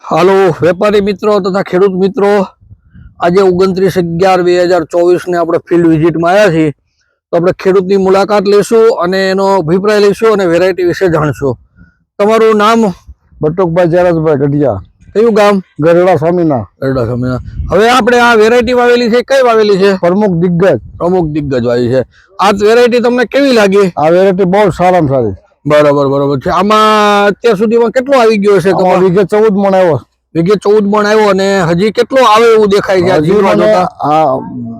હાલો વેપારી મિત્રો તથા ખેડૂત મિત્રો, આજે 29/11/2024 ને આપણે ફિલ્ડ વિઝિટમાં આવ્યા છીએ. તો આપણે ખેડૂતની મુલાકાત લઈશું અને એનો અભિપ્રાય લઈશું અને વેરાયટી વિશે જાણશું. તમારું નામ? બટુકભાઈ જયરાજભાઈ ગઢિયા. કયું ગામ? ગરડા સ્વામીના. ગરડા સ્વામીના. હવે આપણે આ વેરાયટી વાવેલી છે, કઈ વાવેલી છે? પ્રમુખ દિગ્ગજ. પ્રમુખ દિગ્ગજ વાવી છે. આ વેરાયટી તમને કેવી લાગી? આ વેરાયટી બહુ સારામાં સારી. બરાબર છે. આમાં અત્યાર સુધીમાં કેટલો આવી ગયો છે? વીઘે 14 મણ આવ્યો. વીઘે 14 મણ આવ્યો અને હજી કેટલો આવે એવું દેખાય છે? હજી મને આ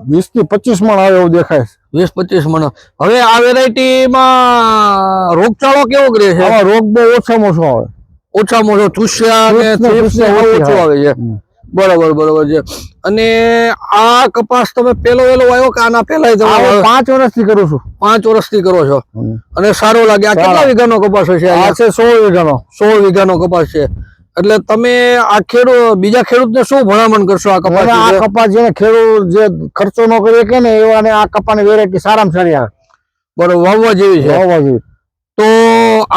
20 થી 25 મણ આવે એવું દેખાય છે. 20-25 મણ. હવે આ વેરાયટીમાં રોગચાળો કેવો રહે છે? આમાં રોગ બહુ ઓછામાં ઓછો આવે. ઓછામાં ઓછો ચૂસ્યા અને થ્રિપ્સ ઓછો આવે છે. બરાબર છે. અને આ કપાસ તમે પેલો આવ્યો કે આના પહેલા? 5 વર્ષથી કરું છું. 5 વર્ષથી કરો છો અને સારો લાગે. આ કેટલા વીઘાનો કપાસ છે? આ છે 16 વીઘાનો. 16 વીઘાનો કપાસ છે. એટલે તમે આ બીજા ખેડૂતને શું ભલામણ કરશો? આ કપાસ આ કપાસ જેને ખેડૂત જે ખર્ચો ન કરી કે ને એવાને આ કપાસની વેરાયટી સારામાં સારી આવે. બરોબર, વાવવા જેવી છે. વાવવા જેવી. તો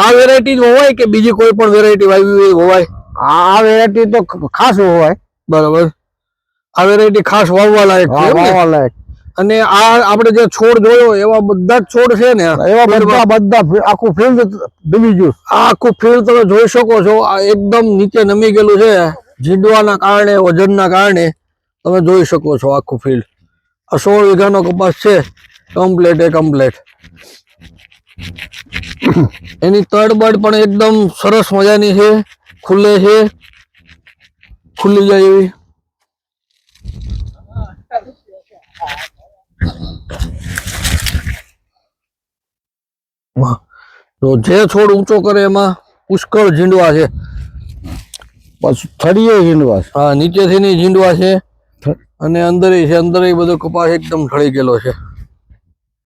આ વેરાયટી હોવાય કે બીજી કોઈ પણ વેરાયટી વાવી હોવાય? આ વેરાયટી તો ખાસ હોવાય. બરાબર, આ વેરાયટી ખાસ વાવવા લાયક છે. વાવવા લાયક. અને આ આપણે જે છોડ જોયો એવા બધા જ છોડ છે ને? એવા બધા આખું ફિલ્ડ ડૂબી ગયું. આ આખું ફિલ્ડ તમે જોઈ શકો છો. આ એકદમ નીચે નમી ગયેલું છે, ઝીંડવાના કારણે, વજનના કારણે. તમે જોઈ શકો છો આખું ફિલ્ડ. આ 16 વીઘાનો કપાસ છે, કમ્પ્લેટ. એની તળબળ પણ એકદમ સરસ મજાની છે, ખુલ્લે છે, ખુલ્લી જાય એવી. તો જે છોડ ઊંચો કરે એમાં પુષ્કળ ઝીંડવા છે. પછી થળીએ ઝીંડવા. હા, નીચેથી ઝીંડવા છે અને અંદર બધો કપાસ એકદમ ઠળી ગયેલો છે.